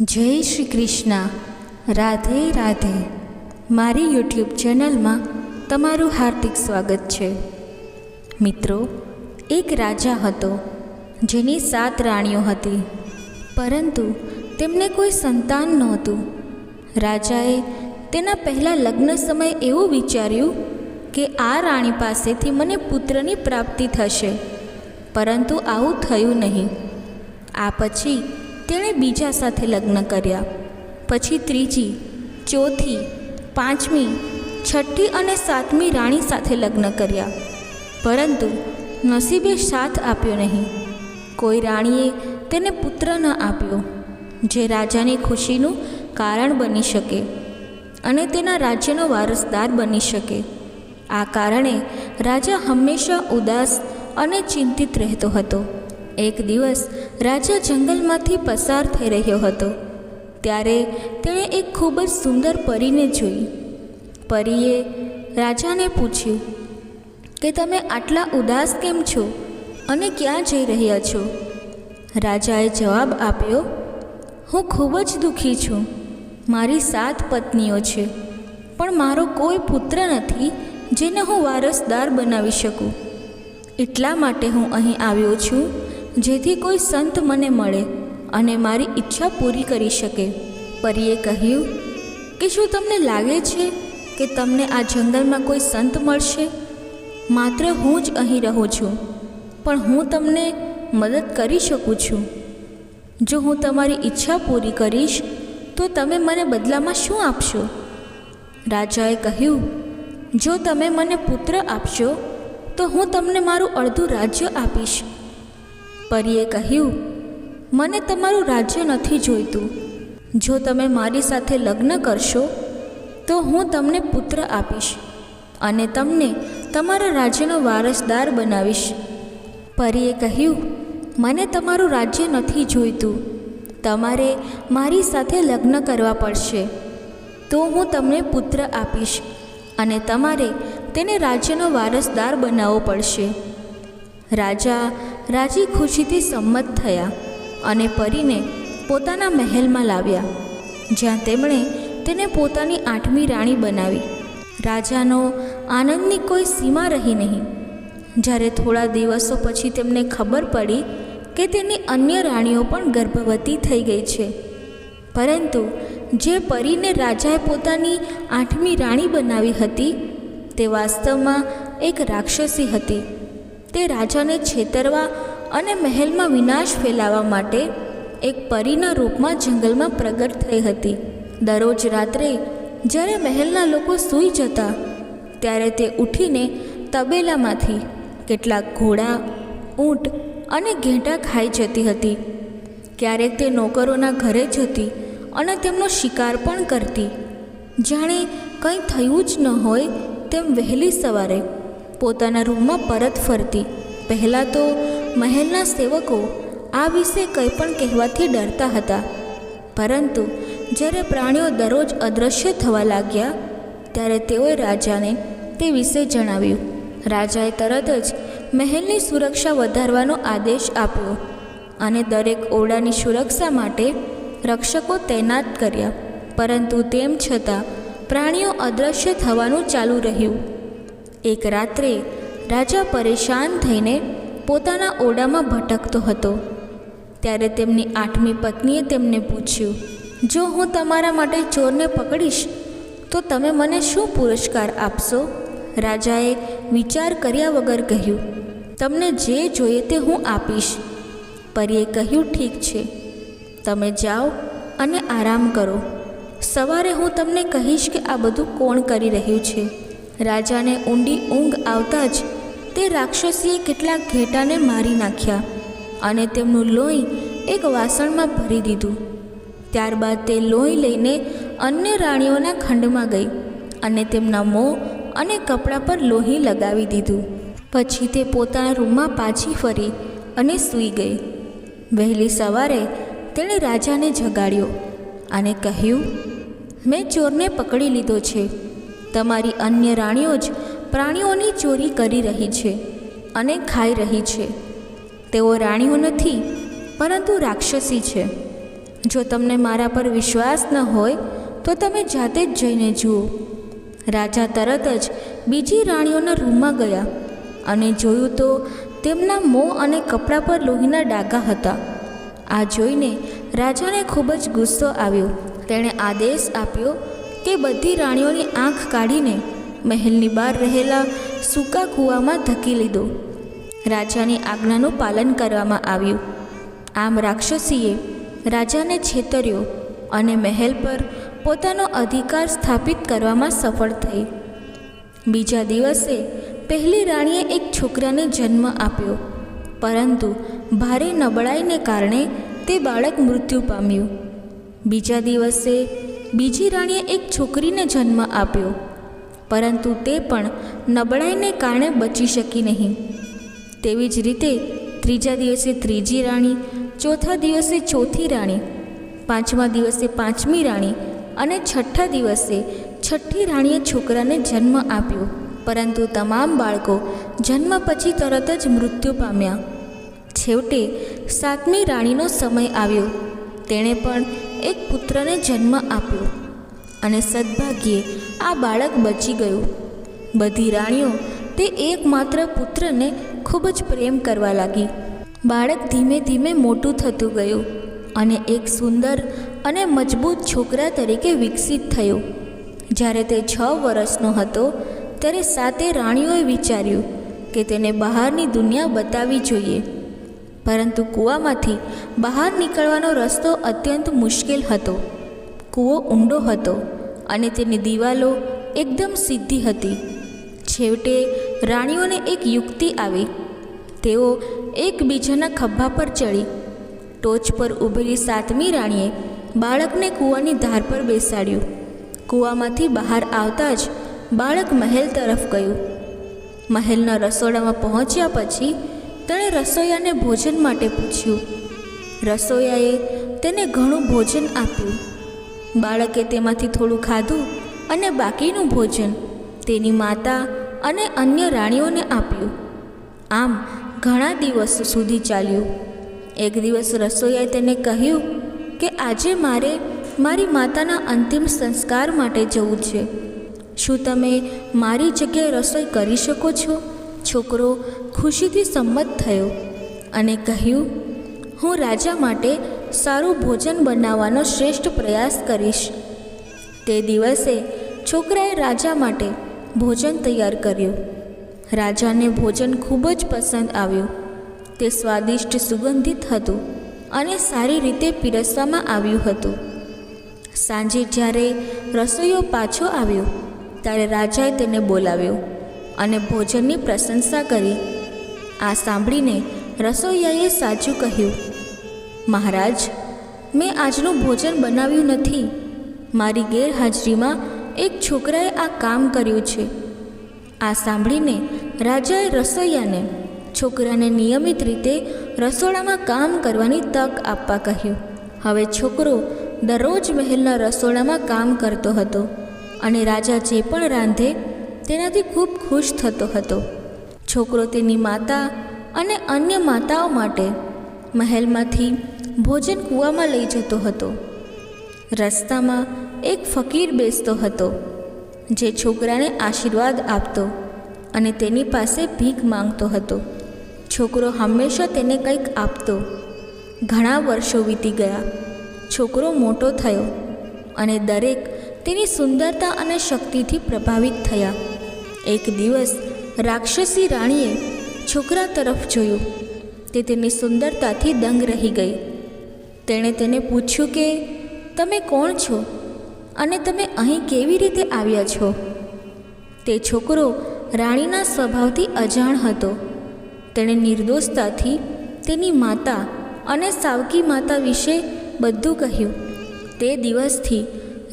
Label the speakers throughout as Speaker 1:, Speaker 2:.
Speaker 1: જય શ્રી કૃષ્ણ. રાધે રાધે. મારી યુટ્યુબ ચેનલમાં તમારું હાર્દિક સ્વાગત છે. મિત્રો, એક રાજા હતો જેની 7 રાણીઓ હતી, પરંતુ તેમને કોઈ સંતાન નહોતું. રાજાએ તેના પહેલાં લગ્ન સમયે એવું વિચાર્યું કે આ રાણી પાસેથી મને પુત્રની પ્રાપ્તિ થશે, પરંતુ આવું થયું નહીં. આ પછી તેણે બીજા સાથે લગ્ન કર્યા, પછી ત્રીજી, ચોથી, પાંચમી, છઠ્ઠી અને સાતમી રાણી સાથે લગ્ન કર્યા, પરંતુ નસીબે સાથ આપ્યો નહીં. કોઈ રાણીએ તેને પુત્ર ન આપ્યો જે રાજાની ખુશીનું કારણ બની શકે અને તેના રાજ્યનો વારસદાર બની શકે. આ કારણે રાજા હંમેશા ઉદાસ અને ચિંતિત રહેતો હતો. એક દિવસ રાજા જંગલમાંથી પસાર થઈ રહ્યો હતો, ત્યારે તેણે એક ખૂબ જ સુંદર પરીને જોઈ. પરીએ રાજાને પૂછ્યું કે તમે આટલા ઉદાસ કેમ છો અને ક્યાં જઈ રહ્યા છો? રાજાએ જવાબ આપ્યો, હું ખૂબ જ દુઃખી છું. મારી 7 પત્નીઓ છે, પણ મારો કોઈ પુત્ર નથી જેને હું વારસદાર બનાવી શકું. એટલા માટે હું અહીં આવ્યો છું, જેથી કોઈ સંત મને મળે અને મારી ઈચ્છા પૂરી કરી શકે. પરીએ કહ્યું કે શું તમને લાગે છે કે તમને આ જંગલમાં કોઈ સંત મળશે? માત્ર હું જ અહીં રહું છું, પણ હું તમને મદદ કરી શકું છું. જો હું તમારી ઈચ્છા પૂરી કરીશ તો તમે મને બદલામાં શું આપશો? રાજાએ કહ્યું, જો તમે મને પુત્ર આપશો તો હું તમને મારું અડધું રાજ્ય આપીશ. પરીએ કહ્યું, મને તમારું રાજ્ય નથી જોઈતું. જો તમે મારી સાથે લગ્ન કરશો તો હું તમને પુત્ર આપીશ અને તમને તમારા રાજ્યનો વારસદાર બનાવીશ. પરીએ કહ્યું, મને તમારું રાજ્ય નથી જોઈતું. તમારે મારી સાથે લગ્ન કરવા પડશે, તો હું તમને પુત્ર આપીશ અને તમારે તેને રાજ્યનો વારસદાર બનાવવો પડશે. રાજા રાજી ખુશીથી સંમત થયા અને પરીને પોતાના મહેલમાં લાવ્યા, જ્યાં તેમણે તેને પોતાની 8મી રાણી બનાવી. રાજાનો આનંદની કોઈ સીમા રહી નહીં. જ્યારે થોડા દિવસો પછી તેમને ખબર પડી કે તેની અન્ય રાણીઓ પણ ગર્ભવતી થઈ ગઈ છે, પરંતુ જે પરીને રાજાએ પોતાની 8મી રાણી બનાવી હતી તે વાસ્તવમાં એક રાક્ષસી હતી. તે રાજાને છેતરવા અને મહેલમાં વિનાશ ફેલાવવા માટે એક પરીના રૂપમાં જંગલમાં પ્રગટ થઈ હતી. દરરોજ રાત્રે જ્યારે મહેલના લોકો સૂઈ જતા, ત્યારે તે ઉઠીને તબેલામાંથી કેટલાક ઘોડા, ઊંટ અને ઘેટાં ખાઈ જતી હતી. ક્યારેક તે નોકરોના ઘરે જતી અને તેમનો શિકાર પણ કરતી. જાણે કંઈ થયું જ ન હોય તેમ વહેલી સવારે પોતાના રૂમમાં પરત ફરતી. પહેલાં તો મહેલના સેવકો આ વિશે કંઈ પણ કહેવાથી ડરતા હતા, પરંતુ જ્યારે પ્રાણીઓ દરરોજ અદૃશ્ય થવા લાગ્યા ત્યારે તેઓએ રાજાને તે વિશે જણાવ્યું. રાજાએ તરત જ મહેલની સુરક્ષા વધારવાનો આદેશ આપ્યો અને દરેક ઓરડાની સુરક્ષા માટે રક્ષકો તૈનાત કર્યા. પરંતુ તેમ છતાં પ્રાણીઓ અદૃશ્ય થવાનું ચાલુ રહ્યું. એક રાત્રે રાજા પરેશાન થઈને પોતાના ઓરડામાં ભટકતો હતો. ત્યારે તેમની 8મી પત્નીએ તેમને પૂછ્યું, જો હું તમારા માટે ચોરને પકડીશ તો તમે મને શું પુરસ્કાર આપશો? રાજાએ વિચાર કર્યા વગર કહ્યું, તમને જે જોઈએ તે હું આપીશ. પરીએ કહ્યું, ઠીક છે, તમે જાઓ અને આરામ કરો. સવારે હું તમને કહીશ કે આ બધું કોણ કરી રહ્યું છે. રાજાને ઊંડી ઊંઘ આવતા જ તે રાક્ષસીએ કેટલાક ઘેટાને મારી નાખ્યા અને તેમનું લોહી એક વાસણમાં ભરી દીધું. ત્યારબાદ તે લોહી લઈને અન્ય રાણીઓના ખંડમાં ગઈ અને તેમના મોં અને કપડાં પર લોહી લગાવી દીધું. પછી તે પોતાના રૂમમાં પાછી ફરી અને સૂઈ ગઈ. વહેલી સવારે તેણે રાજાને જગાડ્યો અને કહ્યું, મેં ચોરને પકડી લીધો છે. તમારી અન્ય રાણીઓ જ પ્રાણીઓની ચોરી કરી રહી છે અને ખાઈ રહી છે. તેઓ રાણીઓ નથી, પરંતુ રાક્ષસી છે. જો તમને મારા પર વિશ્વાસ ન હોય તો તમે જાતે જ જઈને જુઓ. રાજા તરત જ બીજી રાણીઓના રૂમમાં ગયા અને જોયું તો તેમના મોં અને કપડાં પર લોહીના ડાઘા હતા. આ જોઈને રાજાને ખૂબ જ ગુસ્સો આવ્યો. તેણે આદેશ આપ્યો કે બધી રાણીઓની આંખ કાઢીને મહેલની બહાર રહેલા સૂકા કૂવામાં ધકેલી લીધો. રાજાની આજ્ઞાનું પાલન કરવામાં આવ્યું. આમ રાક્ષસીએ રાજાને છેતર્યો અને મહેલ પર પોતાનો અધિકાર સ્થાપિત કરવામાં સફળ થઈ. બીજા દિવસે પહેલી રાણીએ એક છોકરાને જન્મ આપ્યો, પરંતુ ભારે નબળાઈને કારણે તે બાળક મૃત્યુ પામ્યું. બીજા દિવસે બીજી રાણીએ એક છોકરીને જન્મ આપ્યો, પરંતુ તે પણ નબળાઈને કારણે બચી શકી નહીં. તેવી જ રીતે ત્રીજા દિવસે ત્રીજી રાણી, ચોથા દિવસે ચોથી રાણી, પાંચમા દિવસે પાંચમી રાણી અને છઠ્ઠા દિવસે છઠ્ઠી રાણીએ છોકરાને જન્મ આપ્યો, પરંતુ તમામ બાળકો જન્મ પછી તરત જ મૃત્યુ પામ્યા. છેવટે સાતમી રાણીનો સમય આવ્યો. તેણે પણ એક પુત્રને જન્મ આપ્યો અને સદભાગ્યે આ બાળક બચી ગયું. બધી રાણીઓ તે એકમાત્ર પુત્રને ખૂબ જ પ્રેમ કરવા લાગી. બાળક ધીમે ધીમે મોટું થતું ગયું અને એક સુંદર અને મજબૂત છોકરા તરીકે વિકસિત થયો. જ્યારે તે 6 વર્ષનો હતો ત્યારે સાતે રાણીઓએ વિચાર્યું કે તેને બહારની દુનિયા બતાવવી જોઈએ, પરંતુ કૂવામાંથી બહાર નીકળવાનો રસ્તો અત્યંત મુશ્કેલ હતો. કૂવો ઊંડો હતો અને તેની દિવાલો એકદમ સીધી હતી. છેવટે રાણીઓને એક યુક્તિ આવી. તેઓ એકબીજાના ખભા પર ચડી. ટોચ પર ઊભેલી સાતમી રાણીએ બાળકને કૂવાની ધાર પર બેસાડ્યું. કૂવામાંથી બહાર આવતા જ બાળક મહેલ તરફ ગયું. મહેલના રસોડામાં પહોંચ્યા પછી તેણે રસોઈયાને ભોજન માટે પૂછ્યું. રસોઈયાએ તેને ઘણું ભોજન આપ્યું. બાળકે તેમાંથી થોડું ખાધું અને બાકીનું ભોજન તેની માતા અને અન્ય રાણીઓને આપ્યું. આમ ઘણા દિવસો સુધી ચાલ્યું. એક દિવસ રસોઈયાએ તેને કહ્યું કે આજે મારે મારી માતાના અંતિમ સંસ્કાર માટે જવું છે. શું તમે મારી જગ્યાએ રસોઈ કરી શકો છો? છોકરો ખુશીથી સંમત થયો અને કહ્યું, હું રાજા માટે સારું ભોજન બનાવવાનો શ્રેષ્ઠ પ્રયાસ કરીશ. તે દિવસે છોકરાએ રાજા માટે ભોજન તૈયાર કર્યું. રાજાને ભોજન ખૂબ જ પસંદ આવ્યું. તે સ્વાદિષ્ટ સુગંધિત હતું અને સારી રીતે પીરસવામાં આવ્યું હતું. સાંજે જ્યારે રસોઈયો પાછો આવ્યો ત્યારે રાજાએ તેને બોલાવ્યો અને ભોજનની પ્રશંસા કરી. આ સાંભળીને રસોઈયાએ સાચું કહ્યું, મહારાજ, મેં આજનું ભોજન બનાવ્યું નથી. મારી ગેરહાજરીમાં એક છોકરાએ આ કામ કર્યું છે. આ સાંભળીને રાજાએ રસોઈયાને છોકરાને નિયમિત રીતે રસોડામાં કામ કરવાની તક આપવા કહ્યું. હવે છોકરો દરરોજ મહેલના રસોડામાં કામ કરતો હતો અને રાજા જે પણ રાંધે તેનાથી ખૂબ ખુશ થતો હતો. છોકરો તેની માતા અને અન્ય માતાઓ માટે મહેલમાંથી ભોજન કૂવામાં લઈ જતો હતો. રસ્તામાં એક ફકીર બેસતો હતો જે છોકરાને આશીર્વાદ આપતો અને તેની પાસે ભીખ માંગતો હતો. છોકરો હંમેશા તેને કંઈક આપતો. ઘણા વર્ષો વીતી ગયા. છોકરો મોટો થયો અને દરેક તેની સુંદરતા અને શક્તિથી પ્રભાવિત થયા. એક દિવસ રાક્ષસી રાણીએ છોકરા તરફ જોયું. તે તેની સુંદરતાથી દંગ રહી ગઈ. તેણે તેને પૂછ્યું કે તમે કોણ છો અને તમે અહીં કેવી રીતે આવ્યા છો? તે છોકરો રાણીના સ્વભાવથી અજાણ હતો. તેણે નિર્દોષતાથી તેની માતા અને સાવકી માતા વિશે બધું કહ્યું. તે દિવસથી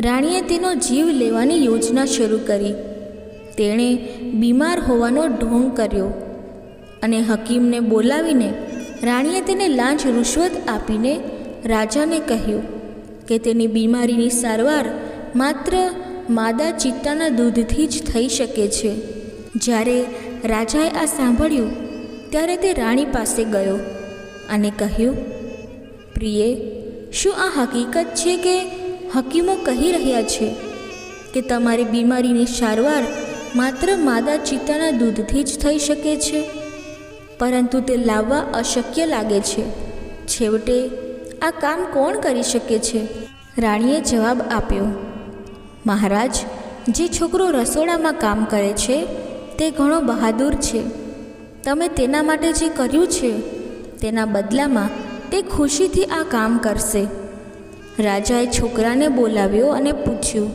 Speaker 1: રાણીએ તેનો જીવ લેવાની યોજના શરૂ કરી. તેણે બીમાર હોવાનો ઢોંગ કર્યો અને હકીમને બોલાવીને રાણીએ તેને લાંચ રૂશ્વત આપીને રાજાને કહ્યું કે તેની બીમારીની સારવાર માત્ર માદા ચિત્તાના દૂધથી જ થઈ શકે છે. જ્યારે રાજાએ આ સાંભળ્યું ત્યારે તે રાણી પાસે ગયો અને કહ્યું, પ્રિયે, શું આ હકીકત છે કે હકીમો કહી રહ્યા છે કે તમારી બીમારીની સારવાર માત્ર માદા ચિત્તાના દૂધથી જ થઈ શકે છે? પરંતુ તે લાવવા અશક્ય લાગે છે. છેવટે આ કામ કોણ કરી શકે છે? રાણીએ જવાબ આપ્યો, મહારાજ, જે છોકરો રસોડામાં કામ કરે છે તે ઘણો બહાદુર છે. તમે તેના માટે જે કર્યું છે તેના બદલામાં તે ખુશીથી આ કામ કરશે. રાજાએ છોકરાને બોલાવ્યો અને પૂછ્યું.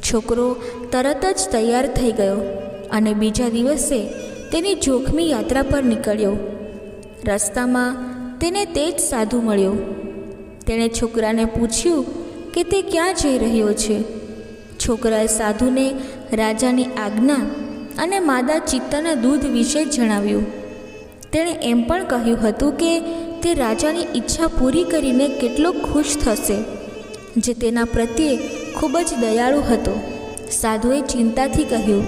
Speaker 1: છોકરો તરત જ તૈયાર થઈ ગયો અને બીજા દિવસે તેની જોખમી યાત્રા પર નીકળ્યો. રસ્તામાં તેને તે જ સાધુ મળ્યો. તેણે છોકરાને પૂછ્યું કે તે ક્યાં જઈ રહ્યો છે. છોકરાએ સાધુને રાજાની આજ્ઞા અને માદા ચિત્તાના દૂધ વિશે જણાવ્યું. તેણે એમ પણ કહ્યું હતું કે તે રાજાની ઈચ્છા પૂરી કરીને કેટલો ખુશ થશે, જે તેના પ્રત્યે ખૂબ જ દયાળુ હતો. સાધુએ ચિંતાથી કહ્યું,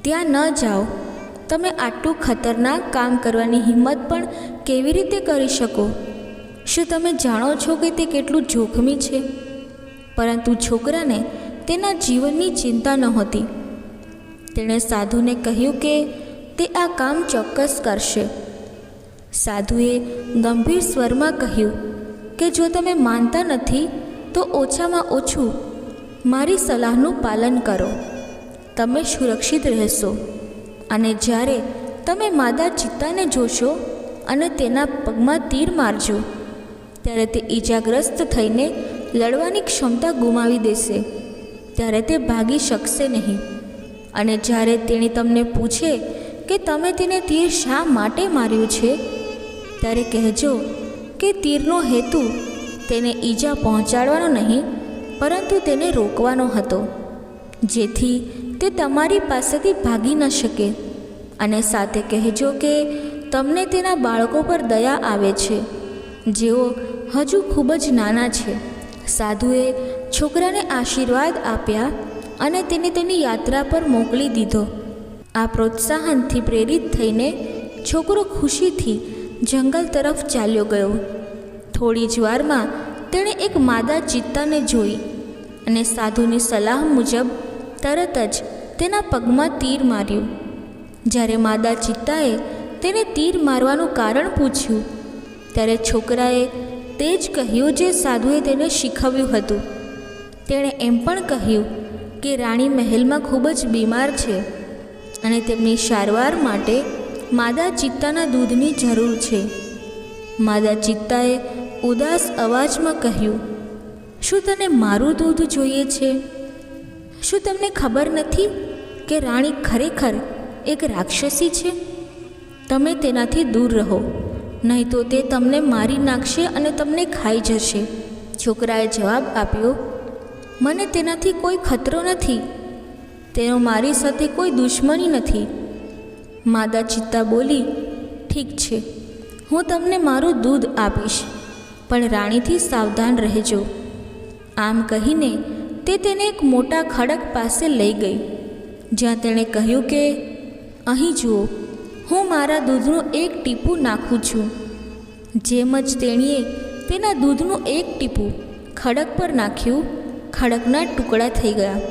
Speaker 1: ત્યાં ન જાઓ. તમે આટલું ખતરનાક કામ કરવાની હિંમત પણ કેવી રીતે કરી શકો? શું તમે જાણો છો કે તે કેટલું જોખમી છે? પરંતુ છોકરાને તેના જીવનની ચિંતા નહોતી. તેણે સાધુને કહ્યું કે તે આ કામ ચોક્કસ કરશે. સાધુએ ગંભીર સ્વરમાં કહ્યું કે જો તમે માનતા નથી તો ઓછામાં ઓછું મારી સલાહનું પાલન કરો. તમે સુરક્ષિત રહેશો અને જ્યારે તમે માદા ચિત્તાને જોશો અને તેના પગમાં તીર મારજો ત્યારે તે ઈજાગ્રસ્ત થઈને લડવાની ક્ષમતા ગુમાવી દેશે. ત્યારે તે ભાગી શકશે નહીં. અને જ્યારે તેણે તમને પૂછે કે તમે તેને તીર શા માટે માર્યું છે, ત્યારે કહેજો કે તીરનો હેતુ તેને ઈજા પહોંચાડવાનો નહીં પરંતુ તેને રોકવાનો હતો, જેથી તે તમારી પાસેથી ભાગી ન શકે. અને સાથે કહેજો કે તમને તેના બાળકો પર દયા આવે છે, જેઓ હજુ ખૂબ જ નાના છે. સાધુએ છોકરાને આશીર્વાદ આપ્યા અને તેને તેની યાત્રા પર મોકલી દીધો. આ પ્રોત્સાહનથી પ્રેરિત થઈને છોકરો ખુશીથી જંગલ તરફ ચાલ્યો ગયો. થોડી જ વારમાં તેણે એક માદા ચિત્તાને જોઈ અને સાધુની સલાહ મુજબ તરત જ તેના પગમાં તીર માર્યું. જ્યારે માદા ચિત્તાએ તેને તીર મારવાનું કારણ પૂછ્યું ત્યારે છોકરાએ તે જ કહ્યું જે સાધુએ તેને શીખવ્યું હતું. તેણે એમ પણ કહ્યું કે રાણી મહેલમાં ખૂબ જ બીમાર છે અને તેમની સારવાર માટે માદા ચિત્તાના દૂધની જરૂર છે. માદા ચિત્તાએ ઉદાસ અવાજમાં કહ્યું, શું તને મારું દૂધ જોઈએ છે? શું તમને ખબર નથી કે રાણી ખરેખર એક રાક્ષસી છે? તમે તેનાથી દૂર રહો, નહીં તો તે તમને મારી નાખશે અને તમને ખાઈ જશે. છોકરાએ જવાબ આપ્યો, મને તેનાથી કોઈ ખતરો નથી. તેનો મારી સાથે કોઈ દુશ્મની નથી. માદા ચિત્તા બોલી, ઠીક છે, હું તમને મારું દૂધ આપીશ, પણ રાણીથી સાવધાન રહેજો. આમ કહીને તે તેને એક મોટા ખડક પાસે લઈ ગઈ, જ્યાં તેણે કહ્યું કે અહીં જુઓ, હું મારા દૂધનું એક ટીપું નાખું છું. જેમ જ તેણીએ તેના દૂધનું એક ટીપું ખડક પર નાખ્યું, ખડકના ટુકડા થઈ ગયા.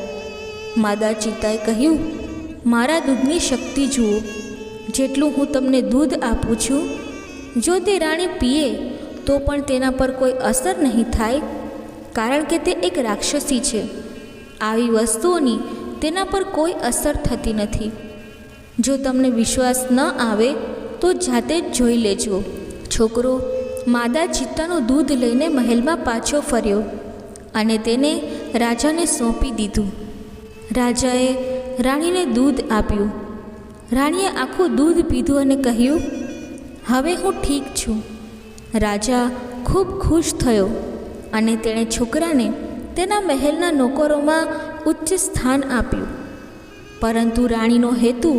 Speaker 1: માદા ચિત્તાએ કહ્યું, મારા દૂધની શક્તિ જુઓ. જેટલું હું તમને દૂધ આપું છું, જો તે રાણી પીએ તો પણ તેના પર કોઈ અસર નહીં થાય, કારણ કે તે એક રાક્ષસી છે. આવી વસ્તુઓની તેના પર કોઈ અસર થતી નથી. જો તમને વિશ્વાસ ન આવે તો જાતે જ જોઈ લેજો. છોકરો માદા ચિત્તાનું દૂધ લઈને મહેલમાં પાછો ફર્યો અને તેને રાજાને સોંપી દીધું. રાજાએ રાણીને દૂધ આપ્યું. રાણીએ આખું દૂધ પીધું અને કહ્યું, હવે હું ઠીક છું. રાજા ખૂબ ખુશ થયો અને તેણે છોકરાને તેના મહેલના નોકરોમાં ઉચ્ચ સ્થાન આપ્યું. પરંતુ રાણીનો હેતુ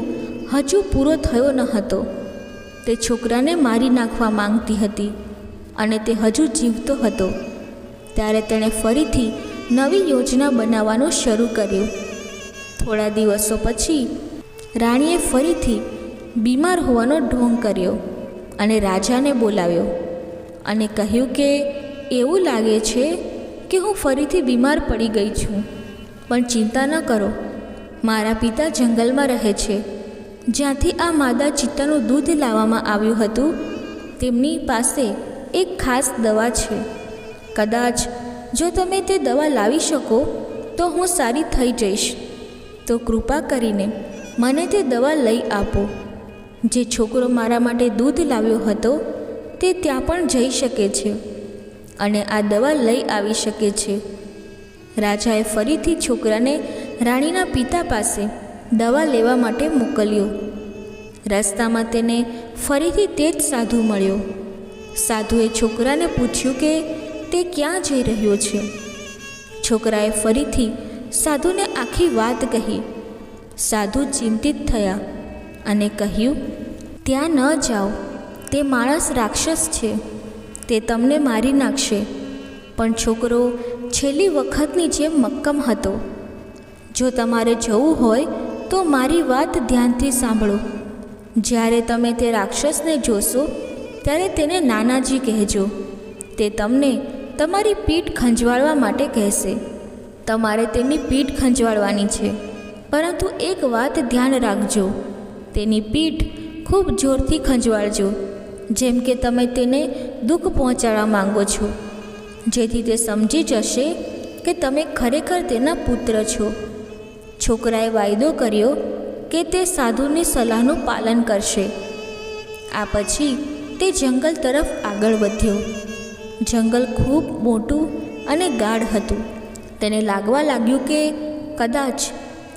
Speaker 1: હજુ પૂરો થયો ન હતો. તે છોકરાને મારી નાખવા માંગતી હતી અને તે હજુ જીવતો હતો. ત્યારે તેણે ફરીથી નવી યોજના બનાવવાનું શરૂ કર્યું. થોડા દિવસો પછી રાણીએ ફરીથી બીમાર હોવાનો ઢોંગ કર્યો અને રાજાને બોલાવ્યો અને કહ્યું કે એવું લાગે છે કે હું ફરીથી બીમાર પડી ગઈ છું. પણ ચિંતા ન કરો, મારા પિતા જંગલમાં રહે છે, જ્યાંથી આ માદા ચિત્તાનું દૂધ લાવવામાં આવ્યું હતું. તેમની પાસે એક ખાસ દવા છે. કદાચ જો તમે તે દવા લાવી શકો તો હું સારી થઈ જઈશ. તો કૃપા કરીને મને તે દવા લઈ આપો. જે છોકરો મારા માટે દૂધ લાવ્યો હતો તે ત્યાં પણ જઈ શકે છે અને આ દવા લઈ આવી શકે છે. રાજાએ ફરીથી છોકરાને રાણીના પિતા પાસે દવા લેવા માટે મોકલ્યો. રસ્તામાં તેને ફરીથી તે જ સાધુ મળ્યો. સાધુએ છોકરાને પૂછ્યું કે તે ક્યાં જઈ રહ્યો છે. છોકરાએ ફરીથી સાધુને આખી વાત કહી. સાધુ ચિંતિત થયા અને કહ્યું, ત્યાં ન જાઓ, તે માણસ રાક્ષસ છે, તે તમને મારી નાખશે. પણ છોકરો છેલ્લી વખતની જેમ મક્કમ હતો. જો તમારે જવું હોય તો મારી વાત ધ્યાનથી સાંભળો. જ્યારે તમે તે રાક્ષસને જોશો ત્યારે તેને નાનાજી કહેજો. તે તમને તમારી પીઠ ખંજવાળવા માટે કહેશે. તમારે તેની પીઠ ખંજવાળવાની છે, પરંતુ એક વાત ધ્યાન રાખજો, તેની પીઠ ખૂબ જોરથી ખંજવાળજો, જેમ કે તમે તેને દુઃખ પહોંચાડવા માંગો છો, જેથી તે સમજી જશે કે તમે ખરેખર તેના પુત્ર છો. છોકરાએ વાયદો કર્યો કે તે સાધુની સલાહનું પાલન કરશે. આ પછી તે જંગલ તરફ આગળ વધ્યો. જંગલ ખૂબ મોટું અને ગાઢ હતું. તેને લાગવા લાગ્યું કે કદાચ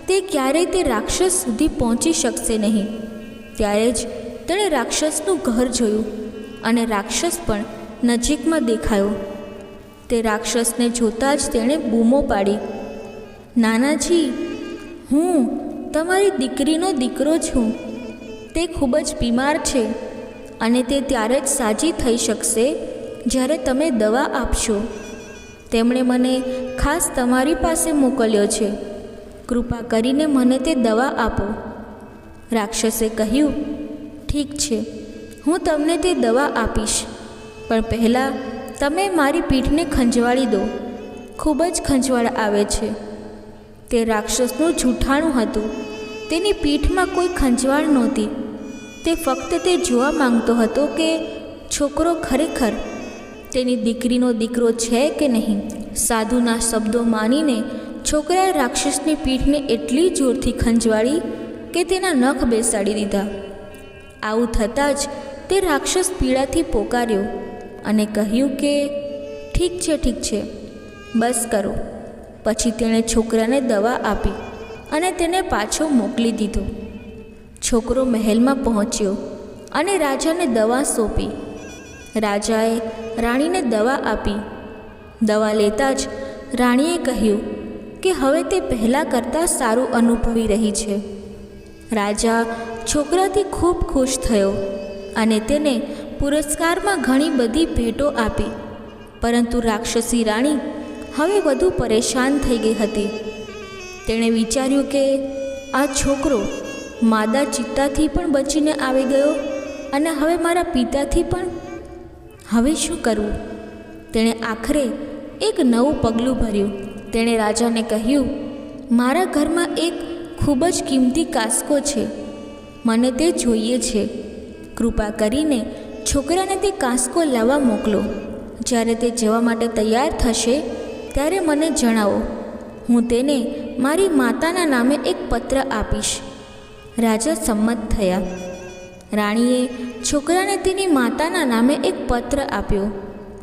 Speaker 1: તે ક્યારેય તે રાક્ષસ સુધી પહોંચી શકશે નહીં. ત્યારે જ તેણે રાક્ષસનું ઘર જોયું અને રાક્ષસ પણ નજીકમાં દેખાયો. તે રાક્ષસને જોતાં જ તેણે બૂમો પાડી, નાનાજી, હું તમારી દીકરીનો દીકરો છું. તે ખૂબ જ બીમાર છે અને તે ત્યારે જ સાજી થઈ શકશે જ્યારે તમે દવા આપશો. તેમણે મને ખાસ તમારી પાસે મોકલ્યો છે. કૃપા કરીને મને તે દવા આપો. રાક્ષસે કહ્યું, ઠીક છે, હું તમને તે દવા આપીશ, પણ પહેલાં તમે મારી પીઠને ખંજવાળી દો. ખૂબ જ ખંજવાળ આવે છે. તે રાક્ષસનું જૂઠાણું હતું. તેની પીઠમાં કોઈ ખંજવાળ નહોતી. તે ફક્ત તે જોવા માંગતો હતો કે છોકરો ખરેખર તેની દીકરીનો દીકરો છે કે નહીં. સાધુના શબ્દો માનીને છોકરાએ રાક્ષસની પીઠને એટલી જોરથી ખંજવાળી કે તેના નખ બેસાડી દીધા. આવું થતાં જ તે રાક્ષસ પીડાથી પોકાર્યો અને કહ્યું કે ઠીક છે, બસ કરો. પછી તેણે છોકરાને દવા આપી અને તેને પાછો મોકલી દીધો. છોકરો મહેલમાં પહોંચ્યો અને રાજાને દવા સોંપી. રાજાએ રાણીને દવા આપી. દવા લેતા જ રાણીએ કહ્યું કે હવે તે પહેલાં કરતાં સારું અનુભવી રહી છે. રાજા છોકરાથી ખૂબ ખુશ થયો અને તેને પુરસ્કારમાં ઘણી બધી ભેટો આપી. પરંતુ રાક્ષસી રાણી હવે વધુ પરેશાન થઈ ગઈ હતી. તેણે વિચાર્યું કે આ છોકરો માદા ચિત્તાથી પણ બચીને આવી ગયો અને હવે મારા પિતાથી પણ. હવે શું કરવું? તેણે આખરે એક નવું પગલું ભર્યું. તેણે રાજાને કહ્યું, મારા ઘરમાં એક ખૂબ જ કિંમતી કાસ્કો છે, મને તે જોઈએ છે. કૃપા કરીને છોકરાને તે કાસ્કો લાવવા મોકલો. જ્યારે તે જવા માટે તૈયાર થશે ત્યારે મને જણાવો. હું તેને મારી માતાના નામે એક પત્ર આપીશ. રાજા સંમત થયા. રાણીએ છોકરાને તેની માતાના નામે એક પત્ર આપ્યો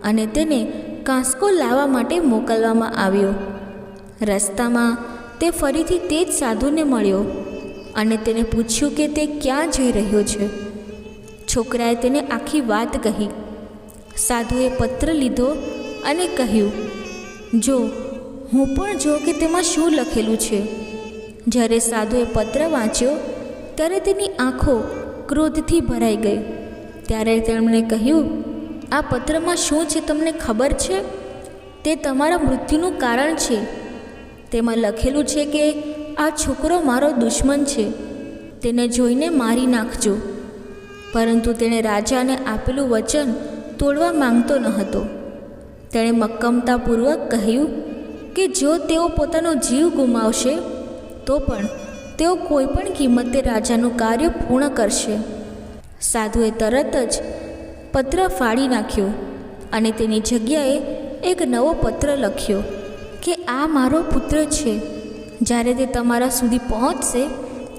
Speaker 1: અને તેને કાંસકો લાવવા માટે મોકલવામાં આવ્યો. રસ્તામાં તે ફરીથી તે જ સાધુને મળ્યો અને તેને પૂછ્યું કે તે ક્યાં જઈ રહ્યો છે. છોકરાએ તેને આખી વાત કહી. સાધુએ પત્ર લીધો અને કહ્યું, જો હું પણ જો કે તેમાં શું લખેલું છે. જ્યારે સાધુએ પત્ર વાંચ્યો ત્યારે તેની આંખો ક્રોધથી ભરાઈ ગઈ. ત્યારે તેમણે કહ્યું, આ પત્રમાં શું છે તમને ખબર છે? તે તમારા મૃત્યુનું કારણ છે. તેમાં લખેલું છે કે આ છોકરો મારો દુશ્મન છે, તેને જોઈને મારી નાખજો. પરંતુ તેણે રાજાને આપેલું વચન તોડવા માંગતો ન હતો. તેણે મક્કમતાપૂર્વક કહ્યું કે જો તેઓ પોતાનો જીવ ગુમાવશે તો પણ તેઓ કોઈ પણ કિંમતે રાજાનું કાર્ય પૂર્ણ કરશે. સાધુએ તરત જ પત્ર ફાડી નાખ્યો અને તેની જગ્યાએ એક નવો પત્ર લખ્યો કે આ મારો પુત્ર છે. જ્યારે તે તમારા સુધી પહોંચશે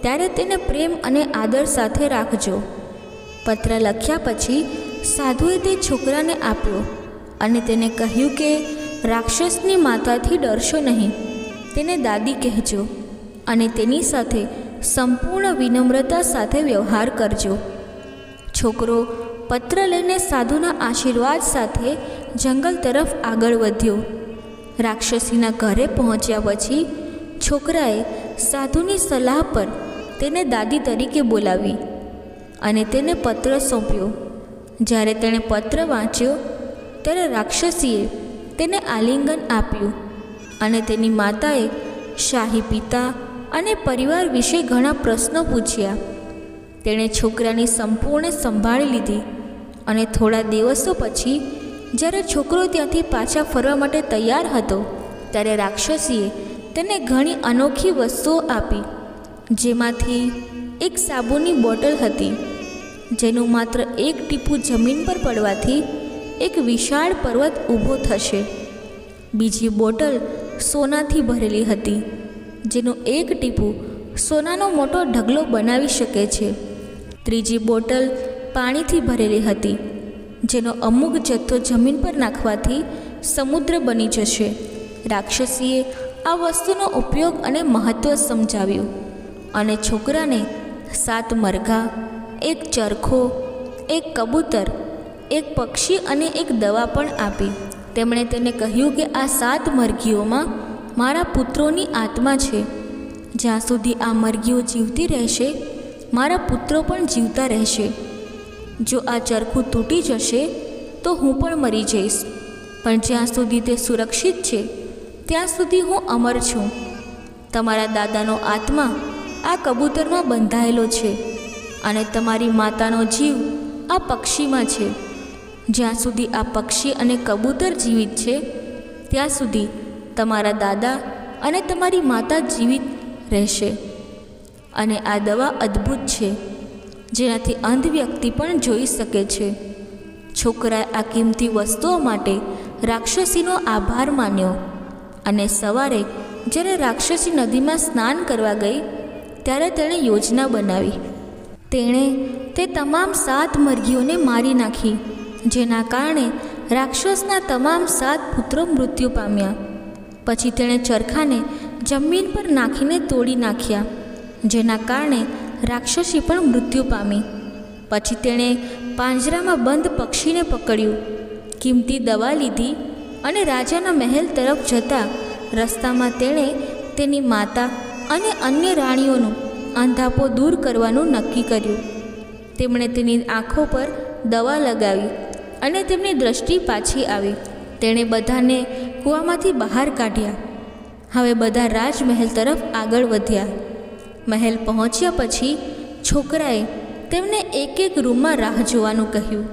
Speaker 1: ત્યારે તેને પ્રેમ અને આદર સાથે રાખજો. પત્ર લખ્યા પછી સાધુએ તે છોકરાને આપ્યો અને તેને કહ્યું કે રાક્ષસની માતાથી ડરશો નહીં, તેને દાદી કહેજો અને તેની સાથે સંપૂર્ણ વિનમ્રતા સાથે વ્યવહાર કરજો. છોકરો પત્ર લઈને સાધુના આશીર્વાદ સાથે જંગલ તરફ આગળ વધ્યો. રાક્ષસીના ઘરે પહોંચ્યા પછી છોકરાએ સાધુની સલાહ પર તેને દાદી તરીકે બોલાવી અને તેને પત્ર સોંપ્યો. જ્યારે તેણે પત્ર વાંચ્યો ત્યારે રાક્ષસીએ તેને આલિંગન આપ્યું અને તેની માતાએ શાહી પિતા અને પરિવાર વિશે ઘણા પ્રશ્નો પૂછ્યા. તેણે છોકરાની સંપૂર્ણ સંભાળ લીધી અને થોડા દિવસો પછી જ્યારે છોકરો ત્યાંથી પાછા ફરવા માટે તૈયાર હતો ત્યારે રાક્ષસીએ તેને ઘણી અનોખી વસ્તુઓ આપી, જેમાંથી એક સાબુની બોટલ હતી જેનું માત્ર એક ટીપું જમીન પર પડવાથી એક વિશાળ પર્વત ઊભો થશે. બીજી બોટલ સોનાથી ભરેલી હતી જેનું એક ટીપું સોનાનો મોટો ઢગલો બનાવી શકે છે. ત્રીજી બોટલ પાણીથી ભરેલી હતી જેનો અમુક જથ્થો જમીન પર નાખવાથી સમુદ્ર બની જશે. રાક્ષસીએ આ વસ્તુનો ઉપયોગ અને મહત્ત્વ સમજાવ્યું અને છોકરાને 7 મરઘા, એક ચરખો, એક કબૂતર, એક પક્ષી અને એક દવા પણ આપી. તેમણે તેને કહ્યું કે આ 7 મરઘીઓમાં મારા પુત્રોની આત્મા છે. જ્યાં સુધી આ મરઘીઓ જીવતી રહેશે મારા પુત્રો પણ જીવતા રહેશે. જો આ ચરખું તૂટી જશે તો હું પણ મરી જઈશ, પણ જ્યાં સુધી તે સુરક્ષિત છે ત્યાં સુધી હું અમર છું. તમારા દાદાનો આત્મા આ કબૂતરમાં બંધાયેલો છે અને તમારી માતાનો જીવ આ પક્ષીમાં છે. જ્યાં સુધી આ પક્ષી અને કબૂતર જીવિત છે ત્યાં સુધી તમારા દાદા અને તમારી માતા જીવિત રહેશે. અને આ દવા અદ્ભુત છે જેનાથી અંધ વ્યક્તિ પણ જોઈ શકે છે. છોકરાએ આ કિંમતી વસ્તુઓ માટે રાક્ષસીનો આભાર માન્યો અને સવારે જ્યારે રાક્ષસી નદીમાં સ્નાન કરવા ગઈ ત્યારે તેણે યોજના બનાવી. તેણે તે તમામ 7 મરઘીઓને મારી નાખી, જેના કારણે રાક્ષસના તમામ 7 પુત્રો મૃત્યુ પામ્યા. પછી તેણે ચરખાને જમીન પર નાખીને તોડી નાખ્યા, જેના કારણે રાક્ષસી પણ મૃત્યુ પામી. પછી તેણે પાંજરામાં બંધ પક્ષીને પકડ્યું, કિંમતી દવા લીધી અને રાજાના મહેલ તરફ જતા રસ્તામાં તેણે તેની માતા અને અન્ય રાણીઓનું અંધાપો દૂર કરવાનું નક્કી કર્યું. તેમણે તેની આંખો પર દવા લગાવી અને તેમની દૃષ્ટિ પાછી આવી. તેણે બધાને કૂવામાંથી બહાર કાઢ્યા. હવે બધા રાજમહેલ તરફ આગળ વધ્યા. મહેલ પહોંચ્યા પછી છોકરાએ તેમને એક એક રૂમમાં રાહ જોવાનું કહ્યું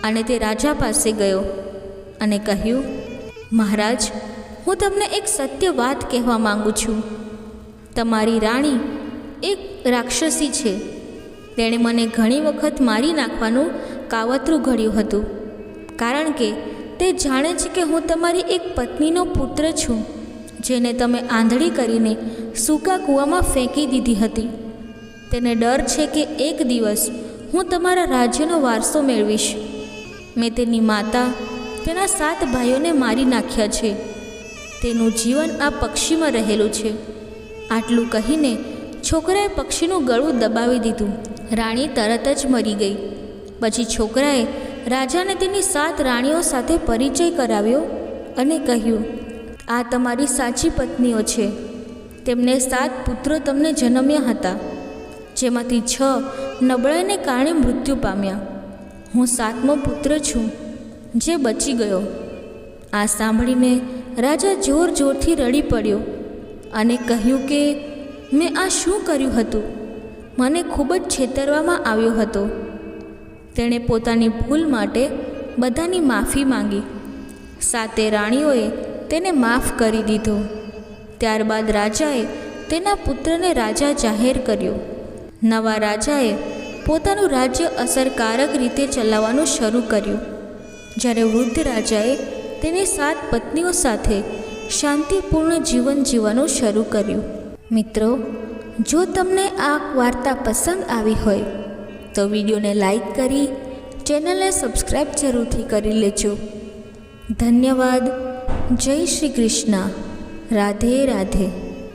Speaker 1: અને તે રાજા પાસે ગયો અને કહ્યું, મહારાજ, હું તમને એક સત્ય વાત કહેવા માંગુ છું. તમારી રાણી એક રાક્ષસી છે. તેણે મને ઘણી વખત મારી નાખવાનું કાવતરું ઘડ્યું હતું, કારણ કે તે જાણે છે કે હું તમારી એક પત્નીનો પુત્ર છું, જેને તમે આંધળી કરીને સૂકા કૂવામાં ફેંકી દીધી હતી. તેને ડર છે કે એક દિવસ હું તમારા રાજ્યનો વારસો મેળવીશ. મેં તેની માતા, તેના 7 ભાઈઓને મારી નાખ્યા છે. તેનું જીવન આ પક્ષીમાં રહેલું છે. આટલું કહીને છોકરાએ પક્ષીનું ગળું દબાવી દીધું. રાણી તરત જ મરી ગઈ. પછી છોકરાએ રાજાને તેની 7 રાણીઓ સાથે પરિચય કરાવ્યો અને કહ્યું, આ તમારી સાચી પત્નીઓ છે. તેમને 7 પુત્રો તમને જન્મ્યા હતા, જેમાંથી 6 નબળાઈને કારણે મૃત્યુ પામ્યા. હું 7મો પુત્ર છું, જે બચી ગયો. આ સાંભળીને રાજા જોર જોરથી રડી પડ્યો અને કહ્યું કે મેં આ શું કર્યું હતું? મને ખૂબ જ છેતરવામાં આવ્યો હતો. તેણે પોતાની ભૂલ માટે બધાની માફી માંગી સાતે રાણીઓએ તેને માફ કરી દીધો. ત્યારબાદ રાજાએ તેના પુત્રને રાજા જાહેર કર્યો. નવા રાજાએ પોતાનું રાજ્ય અસરકારક રીતે ચલાવવાનું શરૂ કર્યું. જ્યારે વૃદ્ધ રાજાએ તેની 7 પત્નીઓ સાથે શાંતિપૂર્ણ જીવન જીવવાનું શરૂ કર્યું. મિત્રો, જો તમને આ વાર્તા પસંદ આવી હોય તો વિડીયોને લાઈક કરી ચેનલને સબસ્ક્રાઈબ જરૂરથી કરી લેજો. ધન્યવાદ. જય શ્રી કૃષ્ણ. રાધે રાધે.